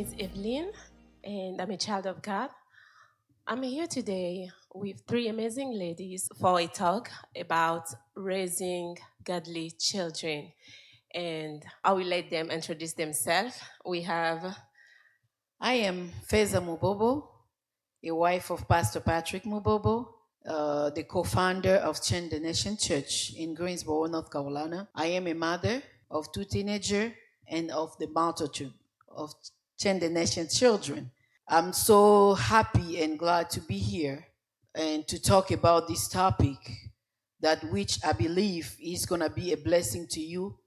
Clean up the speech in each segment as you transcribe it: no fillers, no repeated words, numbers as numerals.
is Evelyn, and I'm a child of God. I'm here today with three amazing ladies for a talk about raising godly children. And I will let them introduce themselves. We have, I am Feza Mubobo, a wife of Pastor Patrick Mubobo, the co-founder of Ctnc Church in Greensboro, North Carolina. I am a mother of two teenagers and of the multitude of Ctnc children. I'm so happy and glad to be here and to talk about this topic that which I believe is going to be a blessing to you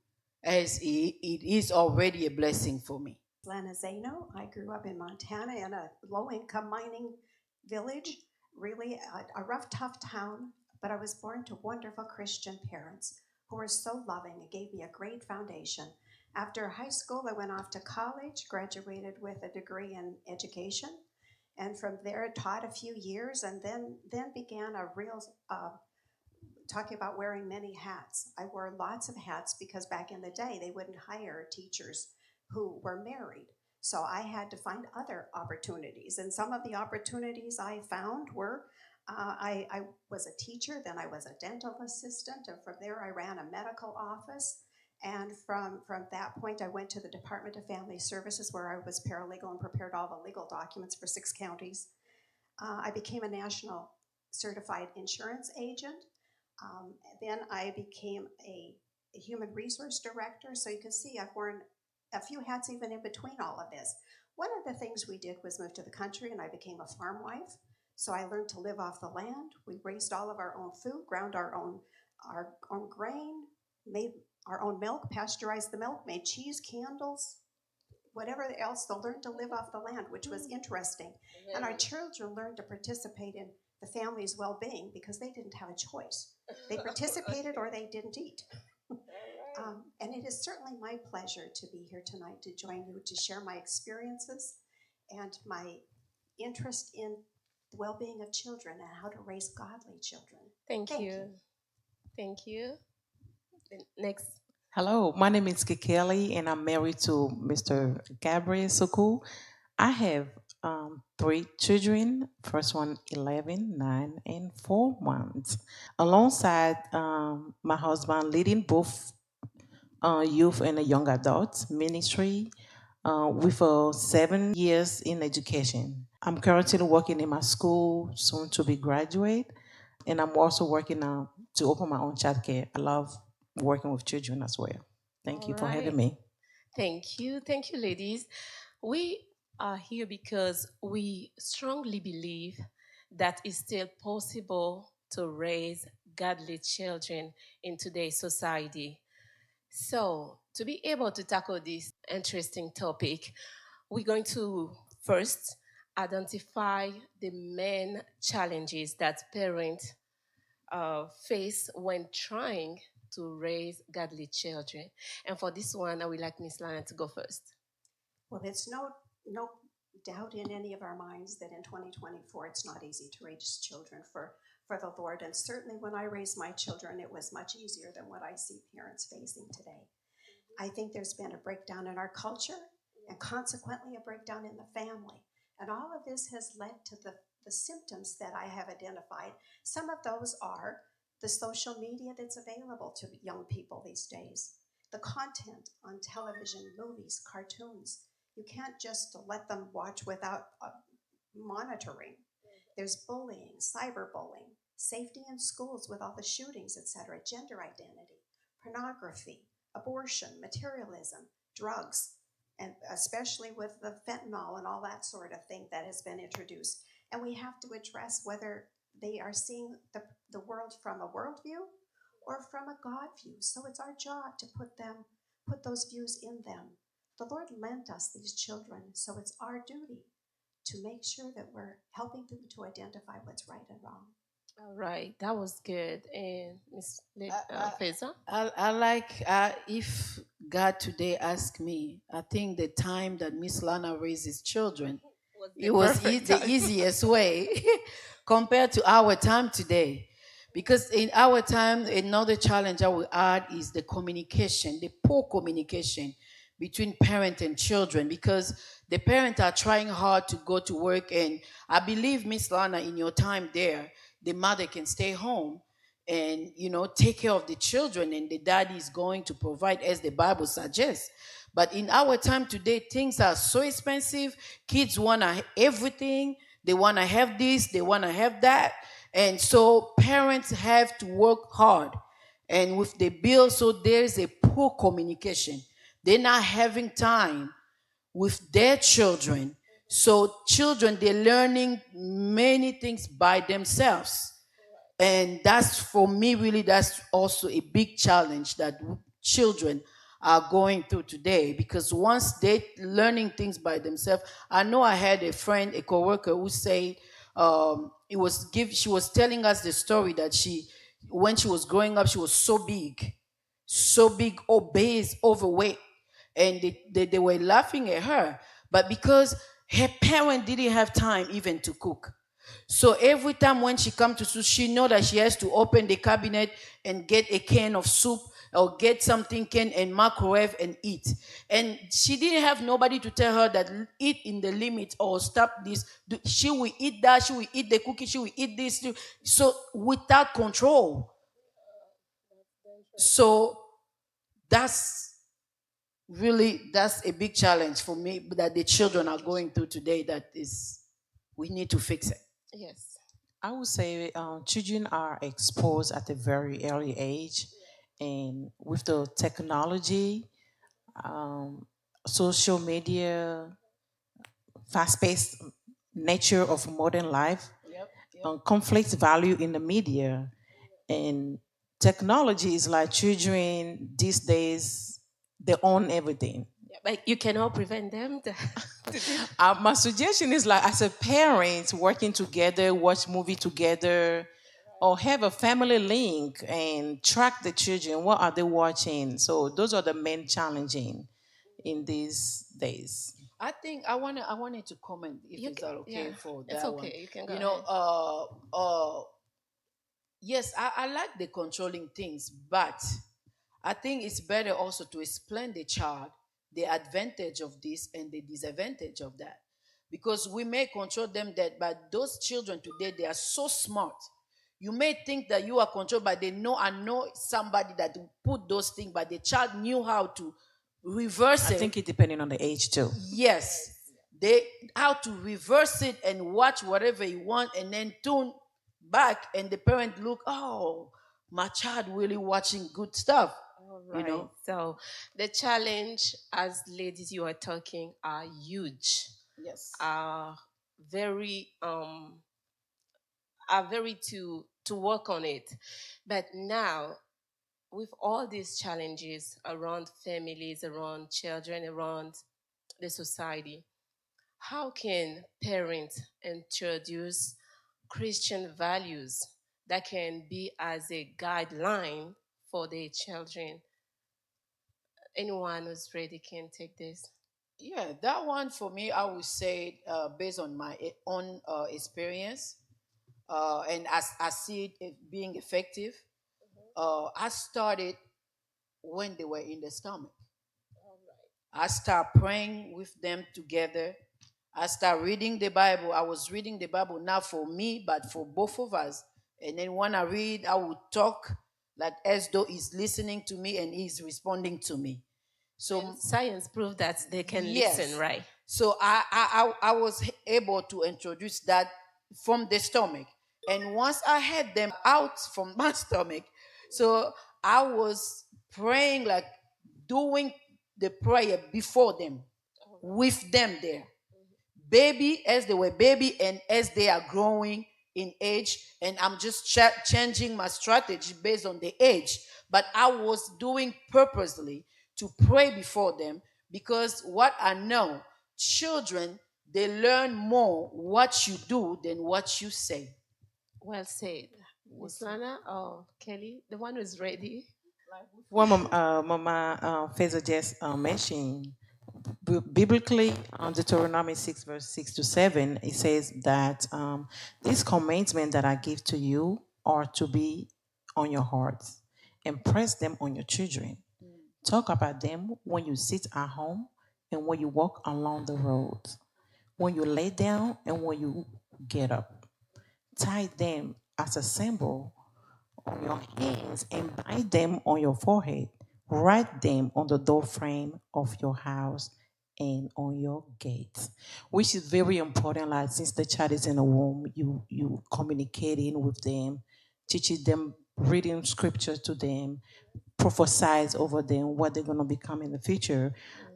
as it is already a blessing for me. Lana Zano. I grew up in Montana in a low-income mining village, really a rough, tough town, but I was born to wonderful Christian parents who were so loving and gave me a great foundation. After high school, I went off to college, graduated with a degree in education, and from there taught a few years, and then began a real talking about wearing many hats. I wore lots of hats because back in the day, they wouldn't hire teachers who were married. So I had to find other opportunities. And some of the opportunities I found were I was a teacher, then I was a dental assistant, and from there I ran a medical office. And from that point, I went to the Department of Family Services where I was paralegal and prepared all the legal documents for 6 counties. I became a national certified insurance agent. Then I became a human resource director. So you can see I've worn a few hats even in between all of this. One of the things we did was move to the country, and I became a farm wife. So I learned to live off the land. We raised all of our own food, ground our own grain, made our own milk, pasteurized the milk, made cheese, candles, whatever else. They learned to live off the land, which was interesting. And our children learned to participate in the family's well-being because they didn't have a choice. They participated or they didn't eat. And it is certainly my pleasure to be here tonight to join you to share my experiences and my interest in the well-being of children and how to raise godly children. thank you. Thank you. The next, Hello, my name is Kikeli, and I'm married to Mr. Gabriel Suku. I have 3 children. First one, 11, 9, and 4 months. Alongside my husband, leading both youth and young adults ministry with 7 years in education. I'm currently working in my school, soon to be graduate, and I'm also working to open my own childcare. I love working with children as well. Thank all you for right. having me. Thank you. Thank you, ladies. We are here because we strongly believe that it's still possible to raise godly children in today's society. So, to be able to tackle this interesting topic, we're going to first identify the main challenges that parents face when trying to raise godly children. And for this one, I would like Miss Lana to go first. Well, it's no doubt in any of our minds that in 2024 it's not easy to raise children for the Lord. And certainly when I raised my children, it was much easier than what I see parents facing today. I think there's been a breakdown in our culture and consequently a breakdown in the family. And all of this has led to the symptoms that I have identified. Some of those are the social media that's available to young people these days, the content on television, movies, cartoons. You can't just let them watch without monitoring. There's bullying, cyberbullying, safety in schools with all the shootings, etc., gender identity, pornography, abortion, materialism, drugs, and especially with the fentanyl and all that sort of thing that has been introduced. And we have to address whether they are seeing the world from a worldview or from a God view. So it's our job to put those views in them. The Lord lent us these children, so it's our duty to make sure that we're helping them to identify what's right and wrong. All right, that was good. And Miss Feza? I like if God today asked me, I think the time that Miss Lana raises children, it was the easiest way compared to our time today. Because in our time, another challenge I will add is the communication, the poor communication between parent and children, because the parents are trying hard to go to work. And I believe, Miss Lana, in your time there, the mother can stay home and take care of the children, and the daddy is going to provide as the Bible suggests. But in our time today, things are so expensive. Kids want to everything. They want to have this, they want to have that. And so parents have to work hard. And with the bill, so there's a poor communication. They're not having time with their children. So children, they're learning many things by themselves. And that's, for me, really, that's also a big challenge that children are going through today, because once they learning things by themselves. I know I had a friend, a coworker, who said, she was telling us the story that when she was growing up, she was so big, obese, overweight, and they were laughing at her. But because her parent didn't have time even to cook, so every time when she come to soup, she know that she has to open the cabinet and get a can of soup, or get something can and microwave and eat. And she didn't have nobody to tell her that eat in the limit or stop this. She will eat that. She will eat the cookie. She will eat this. So without control. So that's that's a big challenge for me that the children are going through today. We need to fix it. Yes. I would say children are exposed at a very early age, and with the technology, um, social media, fast-paced nature of modern life, conflict value in the media, and technology is like children these days, they own everything. Yeah, but you cannot prevent them to do. My suggestion is, like, as a parent, working together, watch movie together, or have a family link and track the children. What are they watching? So those are the main challenging in these days. I think I wanted to comment, if it's all okay, Yeah, for it's that one. okay. You can go You ahead. know, yes, I like the controlling things, but I think it's better also to explain the child the advantage of this and the disadvantage of that. Because we may control them, that, but those children today, they are so smart. You may think that you are controlled, but they know, I know somebody that put those things, but the child knew how to reverse I it. think it depending on the age too. Yes, they how to reverse it and watch whatever you want, and then tune back, and the parent look, oh, my child really watching good stuff. All You right. know. So the challenge, as ladies you are talking, are huge. Yes. Are very are very to work on it. But now, with all these challenges around families, around children, around the society, how can parents introduce Christian values that can be as a guideline for their children? Anyone who's ready can take this. Yeah, that one for me, I would say, based on my own experience, and as I see it being effective, I started when they were in the stomach. I start praying with them together. I start reading the Bible. I was reading the Bible not for me, but for both of us. And then when I read, I would talk like as though he's listening to me and he's responding to me. So And science proved that they can listen, yes. right? So I was able to introduce that from the stomach. And once I had them out from my stomach, so I was praying, like doing the prayer before them, with them there. Baby, as they were baby and as they are growing in age, and I'm just changing my strategy based on the age, but I was doing purposely to pray before them, because what I know, children, they learn more what you do than what you say. Well said. Miss Lana or Kelly, the one who's ready. Well, Mama Feza just mentioned, biblically, Deuteronomy 6, verse 6 to 7, it says that these commandments that I give to you are to be on your hearts, and press them on your children, talk about them when you sit at home and when you walk along the road, when you lay down and when you get up. Tie them as a symbol on your hands and bind them on your forehead. Write them on the door frame of your house and on your gates, which is very important. Like since the child is in a womb, you communicating with them, teaching them, reading scripture to them, prophesize over them what they're gonna become in the future.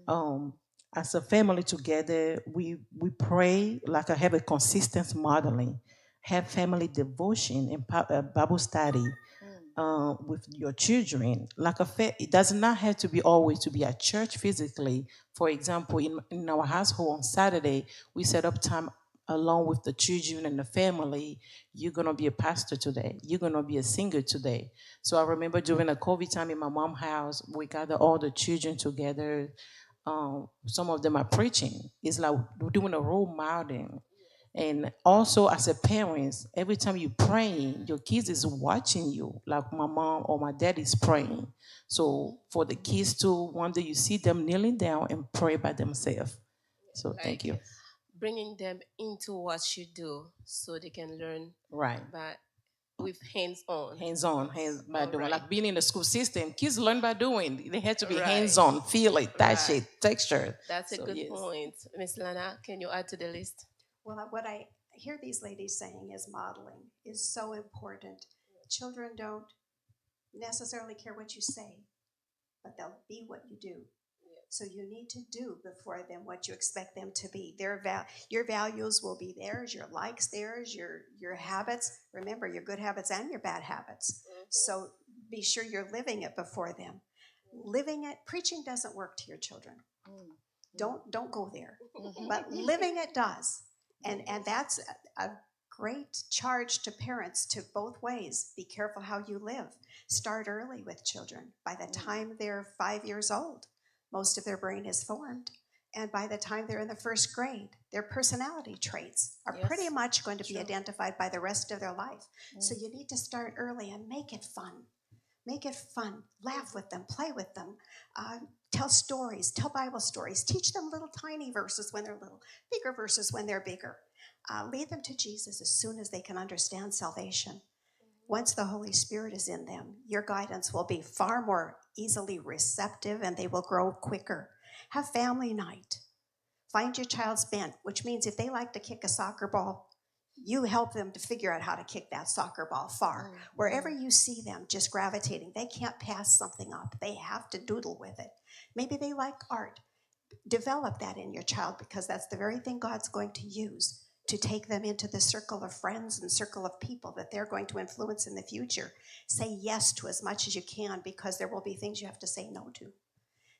Um, as a family together, we pray like I have a consistent modeling, have family devotion and Bible study with your children. Like it does not have to be always to be at church physically. For example, in our household on Saturday, we set up time along with the children and the family. You're gonna be a pastor today. You're gonna be a singer today. So I remember during the COVID time in my mom's house, we gathered all the children together. Some of them are preaching. It's like we're doing a role modeling. And also as a parent, every time you praying, your kids is watching you, like my mom or my dad is praying. So for the kids to one day you see them kneeling down and pray by themselves. So thank Like you. bringing them into what you do so they can learn Right. by with hands on. Hands on, hands by doing. Right. Like being in the school system, kids learn by doing. They have to be Right. hands on, feel it, touch Right. it, texture. That's a So good yes. point. Miss Lana, can you add to the list? Well, what I hear these ladies saying is modeling is so important. Children don't necessarily care what you say, but they'll be what you do. So you need to do before them what you expect them to be. Your values will be theirs, your likes theirs, your habits. Remember, your good habits and your bad habits. So be sure you're living it before them. Living it, preaching doesn't work to your children. Don't go there. But living it does. And that's a great charge to parents to both ways. Be careful how you live. Start early with children. By the time they're 5 years old, most of their brain is formed. And by the time they're in the first grade, their personality traits are pretty much going to be identified by the rest of their life. So you need to start early and make it fun. Make it fun. Laugh with them. Play with them. Tell stories. Tell Bible stories. Teach them little tiny verses when they're little, bigger verses when they're bigger. Lead them to Jesus as soon as they can understand salvation. Once the Holy Spirit is in them, your guidance will be far more easily receptive and they will grow quicker. Have family night. Find your child's bent, which means if they like to kick a soccer ball, you help them to figure out how to kick that soccer ball far. Wherever you see them just gravitating, they can't pass something up. They have to doodle with it. Maybe they like art. Develop that in your child because that's the very thing God's going to use to take them into the circle of friends and circle of people that they're going to influence in the future. Say yes to as much as you can because there will be things you have to say no to.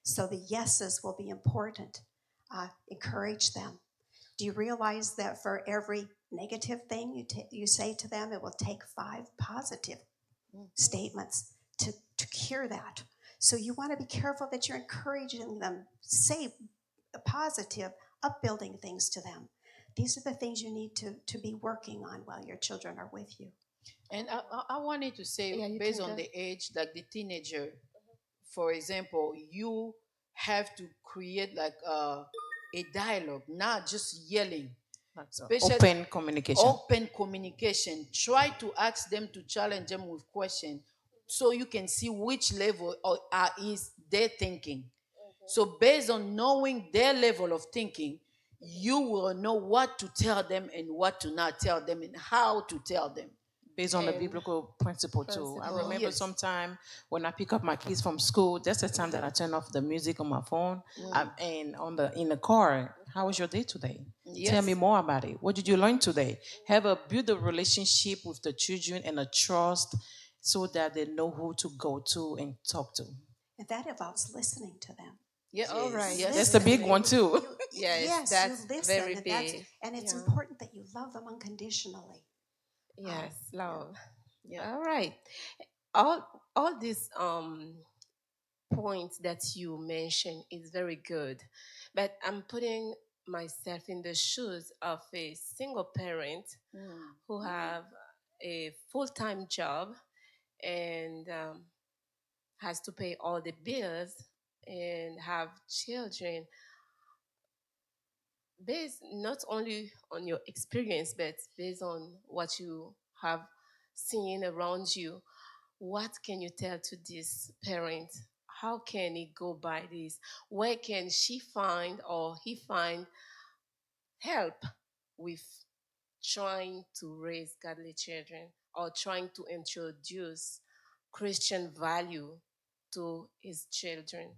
So the yeses will be important. Encourage them. Do you realize that for every negative thing you say to them, it will take 5 positive statements to cure that? So you want to be careful that you're encouraging them. Say positive, upbuilding things to them. These are the things you need to be working on while your children are with you. And I wanted to say, Yeah, based on the age, like the teenager, for example, you have to create like a dialogue, not just yelling. Open communication. Open communication. Try to ask them to challenge them with questions so you can see which level is their thinking. So based on knowing their level of thinking, you will know what to tell them and what to not tell them and how to tell them. Based on the biblical principle too. I remember Yes. sometime when I pick up my kids from school, that's the time that I turn off the music on my phone and in the car. How was your day today? Yes. Tell me more about it. What did you learn today? Build a relationship with the children and a trust so that they know who to go to and talk to. And that involves listening to them. Yeah, all right. Yes. That's the big one too. Yes, that's you listen, very big. and it's important that you love them unconditionally. Yes, love. Yeah. All right. All these points that you mentioned is very good, but I'm putting myself in the shoes of a single parent who have a full-time job and has to pay all the bills and have children, based not only on your experience, but based on what you have seen around you, what can you tell to this parent? How can he go by this? Where can she find or he find help with trying to raise godly children or trying to introduce Christian value to his children?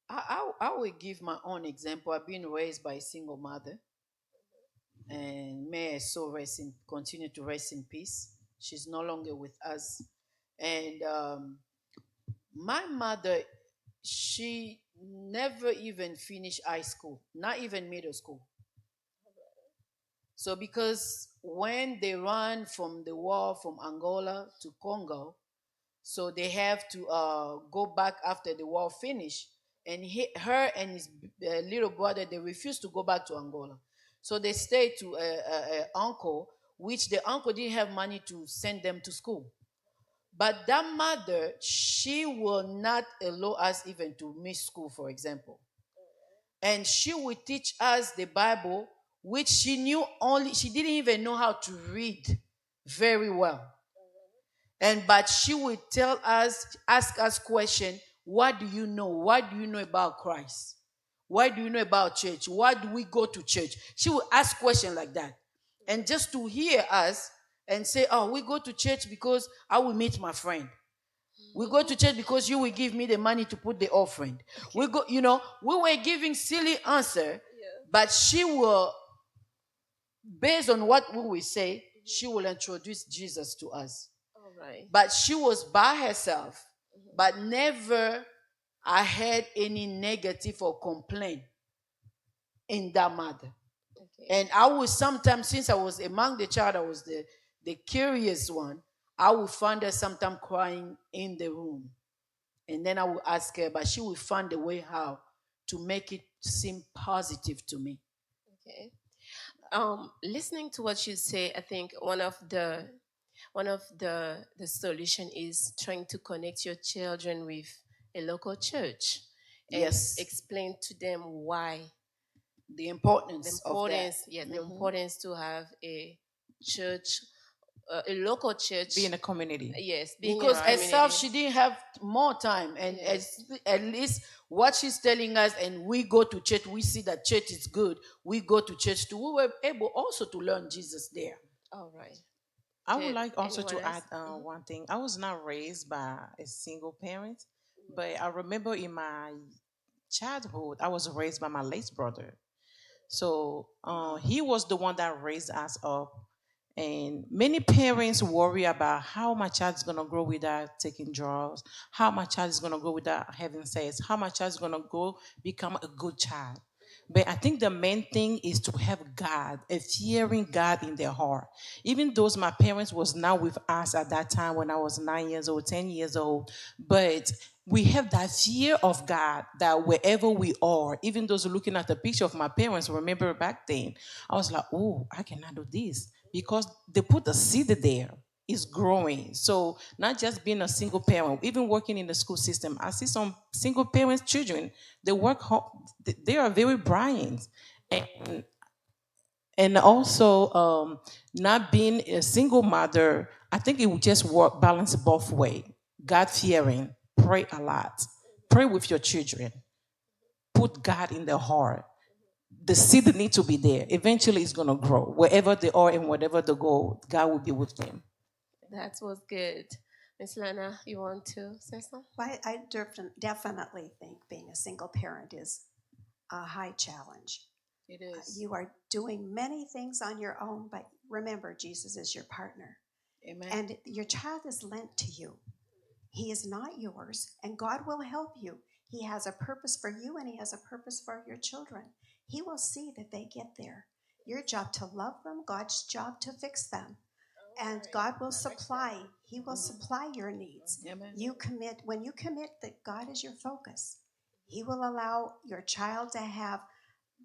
I will give my own example. I've been raised by a single mother, and may her soul continue to rest in peace. She's no longer with us, and my mother, she never even finished high school, not even middle school. So because when they run from the war from Angola to Congo, so they have to go back after the war finished, and her and his little brother, they refused to go back to Angola, so they stayed to a uncle, which the uncle didn't have money to send them to school. But that mother, she will not allow us even to miss school, for example. And she would teach us the Bible, which she knew only, she didn't even know how to read very well. And but she would tell us, ask us question, what do you know? What do you know about Christ? What do you know about church? Why do we go to church? She would ask question like that. And just to hear us and say, oh, we go to church because I will meet my friend. We go to church because you will give me the money to put the offering. We go, we were giving silly answer, but she will, based on what we will say, she will introduce Jesus to us. All right. But she was by herself, but never I had any negative or complaint in that mother. Okay. And I would sometimes, since I was among the child, I was the curious one, I would find her sometimes crying in the room. And then I would ask her, but she would find a way how to make it seem positive to me. Okay. Listening to what you say, I think one of the solution is trying to connect your children with a local church and Yes. explain to them why The importance of that. the importance to have a church, a local church, Be in a community. yes, being Because in a herself, community. she didn't have more time. And Yes. at least what she's telling us, and we go to church, we see that church is good. We go to church too. We were able also to learn Jesus there. All right. I would Did like also anyone to else? add one thing. I was not raised by a single parent, but I remember in my childhood, I was raised by my late brother. So he was the one that raised us up. And many parents worry about how my child is going to grow without taking drugs, how my child is going to grow without having sex, how my child is going to go become a good child. But I think the main thing is to have God, a fearing God in their heart. Even though my parents was not with us at that time when I was 9 years old, 10 years old, but we have that fear of God that wherever we are, even those looking at the picture of my parents, remember back then, I was like, oh, I cannot do this because they put the seed there. Is growing. So not just being a single parent, even working in the school system. I see some single parents' children. They work hard. They are very bright, and also not being a single mother. I think it would just work balance both way. God fearing, pray a lot, pray with your children, put God in their heart. The seed need to be there. Eventually, it's gonna grow wherever they are and whatever they go. God will be with them. That was good. Miss Lana, you want to say something? Well, I definitely think being a single parent is a high challenge. It is. You are doing many things on your own, but remember, Jesus is your partner. Amen. And your child is lent to you. He is not yours, and God will help you. He has a purpose for you, and He has a purpose for your children. He will see that they get there. Your job to love them, God's job to fix them. And God will supply. He will supply your needs. Amen. When you commit that God is your focus, He will allow your child to have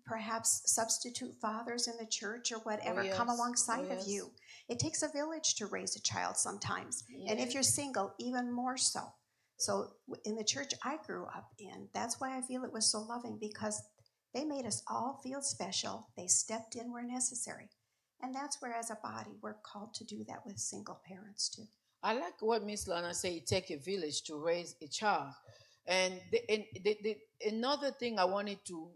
perhaps substitute fathers in the church or whatever come alongside of you. It takes a village to raise a child sometimes. And if you're single, even more so. So in the church I grew up in, that's why I feel it was so loving, because they made us all feel special. They stepped in where necessary. And that's where, as a body, we're called to do that with single parents too. I like what Miss Lana said, it take a village to raise a child. And another thing I wanted to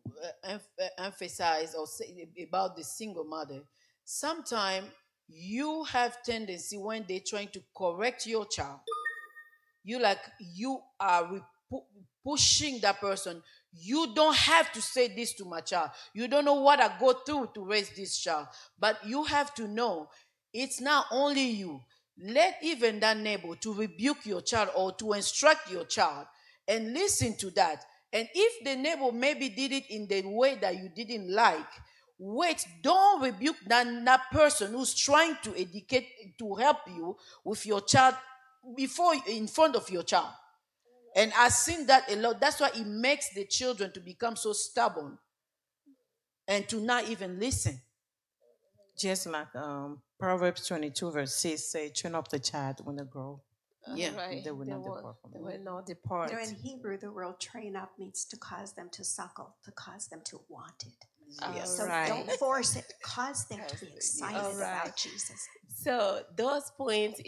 emphasize or say about the single mother, sometimes you have tendency when they're trying to correct your child, you are pushing that person. You don't have to say this to my child. You don't know what I go through to raise this child, but you have to know it's not only you. Let even that neighbor to rebuke your child or to instruct your child, and listen to that. And if the neighbor maybe did it in the way that you didn't like, wait, don't rebuke that person who's trying to educate, to help you with your child, before in front of your child. And I've seen that a lot. That's why it makes the children to become so stubborn and to not even listen. Just like Proverbs 22 verse 6 say, train up the child when they grow. Yeah. Right. They will not depart from They it. will not depart. In Hebrew, the word train up means to cause them to suckle, to cause them to want it. Yes. So Right. don't force it. Cause them to be excited All right. about Jesus. So those points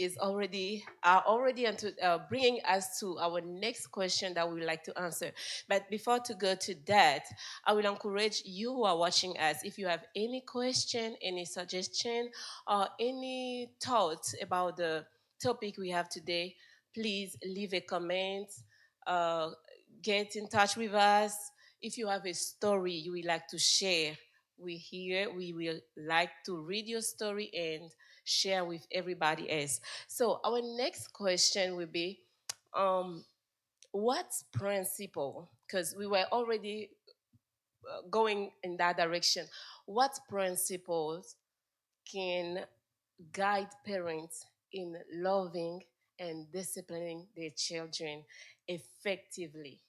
are already into, bringing us to our next question that we would like to answer. But before to go to that, I will encourage you who are watching us. If you have any question, any suggestion, or any thoughts about the topic we have today, please leave a comment. Uh, get in touch with us. If you have a story you would like to share, we will like to read your story and share with everybody else. So our next question will be, what's principle? Because we were already going in that direction. What principles can guide parents in loving and disciplining their children effectively?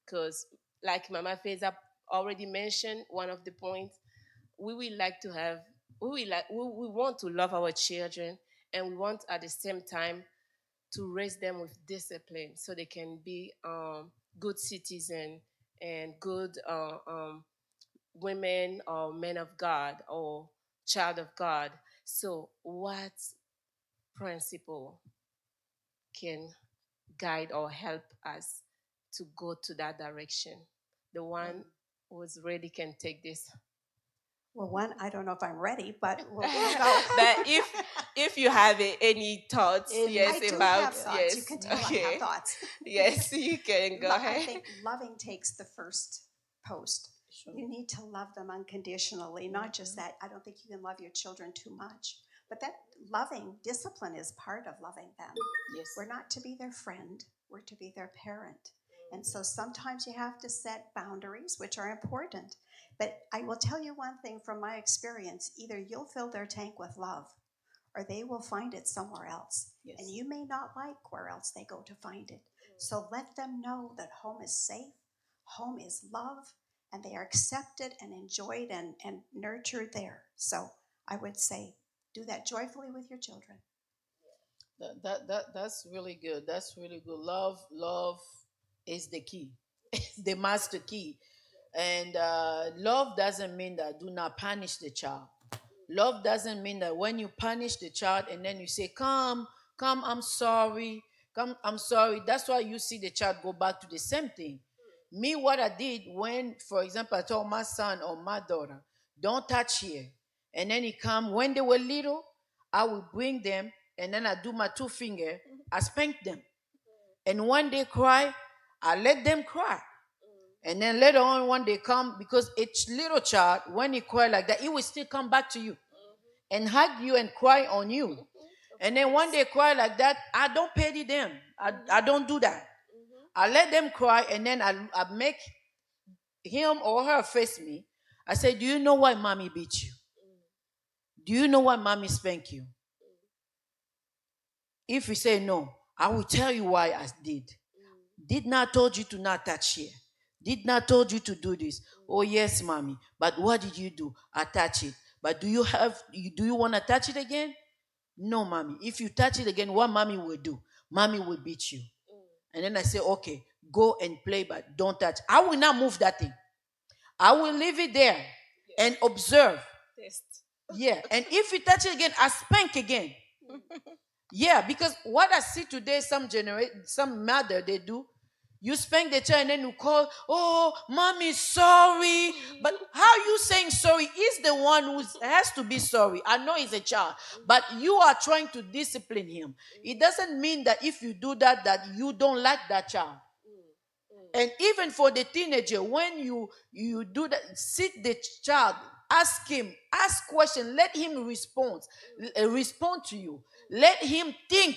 Because, like Mama Feza already mentioned, one of the points, we will like to have we want to love our children, and we want at the same time to raise them with discipline so they can be good citizen and good women or men of God or child of God. So what principle can guide or help us to go to that direction? The one who's ready can take this. Well, one, I don't know if I'm ready, but we'll But if you have any thoughts, yes, I do about have thoughts. yes, You can tell I okay, have thoughts. yes, you can go I ahead. think loving takes the first post. Sure. You need to love them unconditionally, not just that. I don't think you can love your children too much, but that loving discipline is part of loving them. Yes. We're not to be their friend, we're to be their parent. And so sometimes you have to set boundaries, which are important. But I will tell you one thing from my experience, either you'll fill their tank with love or they will find it somewhere else. Yes. And you may not like where else they go to find it. So let them know that home is safe, home is love, and they are accepted and enjoyed and nurtured there. So I would say do that joyfully with your children. That's really good. That's really good. Love is the key, the master key. And love doesn't mean that do not punish the child. Love doesn't mean that when you punish the child and then you say, come, I'm sorry, come, I'm sorry. That's why you see the child go back to the same thing. Me, what I did when, for example, I told my son or my daughter, don't touch here. And then he come, when they were little, I would bring them and then I do my two finger, I spank them. And when they cry, I let them cry. And then later on, when they come, because each little child, when he cry like that, he will still come back to you and hug you and cry on you. And then when they cry like that, I don't pity them. I don't do that. I let them cry, and then I make him or her face me. I say, do you know why mommy beat you? Do you know why mommy spank you? If you say no, I will tell you why I did. Did not told you to not touch here. Did not told you to do this. Oh yes, mommy. But what did you do? I touch it. But do you want to touch it again? No, mommy. If you touch it again, what mommy will do? Mommy will beat you. And then I say, okay, go and play, but don't touch. I will not move that thing. I will leave it there and observe. Test. Yeah. And if you touch it again, I spank again. Yeah, because what I see today, some mother they do, you spank the child and then you call, oh, mommy, sorry. But how you saying sorry? Is the one who has to be sorry. I know he's a child, but you are trying to discipline him. It doesn't mean that if you do that, that you don't like that child. And even for the teenager, when you do that, sit the child, ask question, let him respond to you. Let him think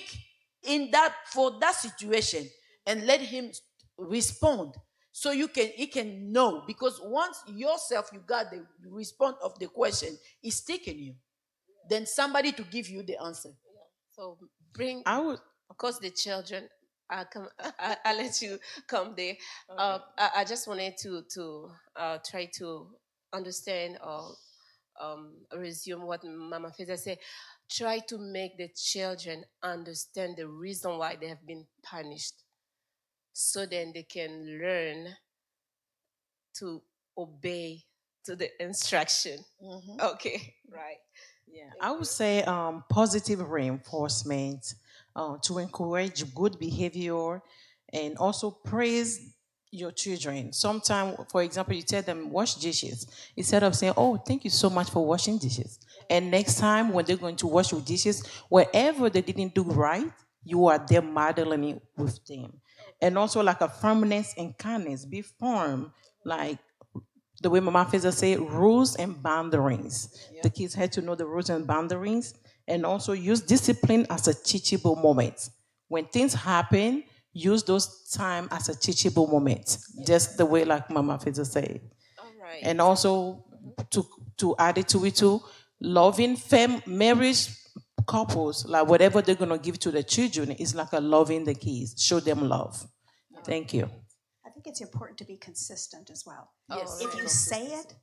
in that for that situation, and let him respond. So he can know, because once yourself you got the response of the question, it's taking you. Then somebody to give you the answer. So bring, I would. of course, the children. I'll let you come there. I just wanted to try to understand or resume what Mama Feza said. Try to make the children understand the reason why they have been punished, so then they can learn to obey to the instruction. Okay, right. Yeah, I would say positive reinforcement to encourage good behavior and also praise your children. Sometimes, for example, you tell them wash dishes instead of saying, "Oh, thank you so much for washing dishes." And next time when they're going to wash your dishes, wherever they didn't do right, you are there modeling it with them. And also like a firmness and kindness, be firm, like the way Mama Feza say, rules and boundaries. The kids had to know the rules and boundaries, and also use discipline as a teachable moment. When things happen, use those time as a teachable moment. Just the way like Mama Feza said. All right. And also to add it to it too, loving marriage couples, like whatever they're gonna give to the children is like a loving the kids. Show them love. Thank you. I think it's important to be consistent as well. Yes. If you say it,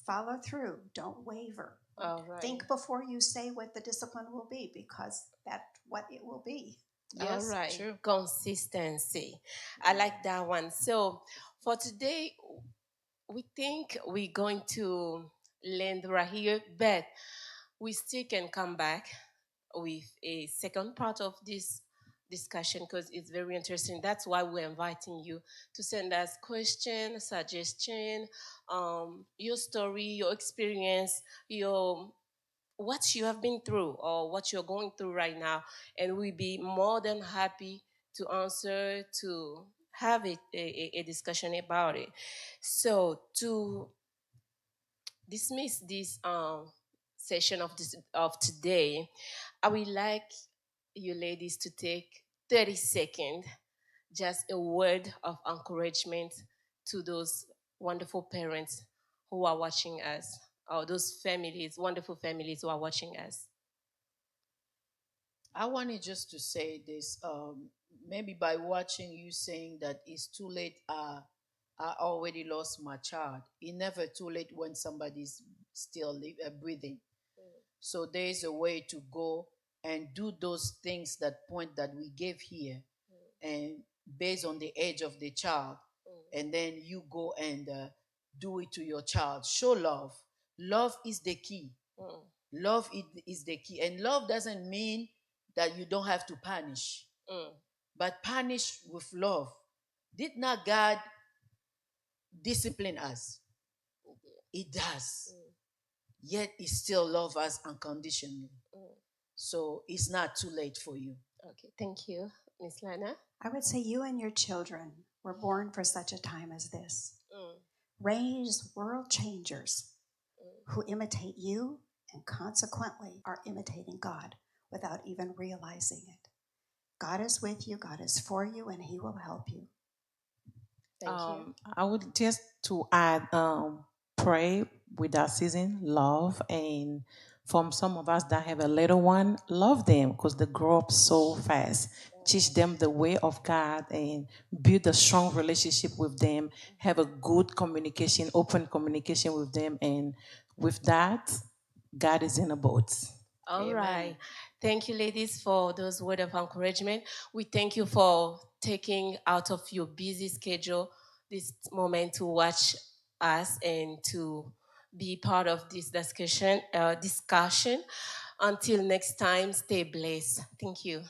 follow through. Don't waver. All right. Think before you say what the discipline will be, because that's what it will be. All right. True. Consistency. I like that one. So for today, we think we're going to land right here, but we still can come back with a second part of this discussion because it's very interesting. That's why we're inviting you to send us questions, suggestion, your story, your experience, your what you have been through or what you're going through right now, and we'll be more than happy to answer, to have a discussion about it. So to dismiss this session of today, I would like you ladies to take 30 seconds, just a word of encouragement to those wonderful parents who are watching us, or those families, wonderful families who are watching us. I wanted just to say this. Maybe by watching you saying that it's too late, I already lost my child. It's never too late when somebody's still breathing. So there is a way to go and do those things, that point that we gave here, and based on the age of the child, and then you go and do it to your child. Show love. Love is the key. Love is the key, and love doesn't mean that you don't have to punish, but punish with love. Did not God discipline us? He does. Yet He still loves us unconditionally. So it's not too late for you. Okay, thank you, Miss Lana. I would say you and your children were born for such a time as this. Raise world changers who imitate you and consequently are imitating God without even realizing it. God is with you, God is for you, and He will help you. Thank you. I would just to add, pray with that season, love, and from some of us that have a little one, love them because they grow up so fast. Teach them the way of God and build a strong relationship with them. Have a good communication, open communication with them, and with that, God is in a boat. All right. Amen. Thank you, ladies, for those words of encouragement. We thank you for taking out of your busy schedule this moment to watch us and to be part of this discussion. Until next time, stay blessed. Thank you.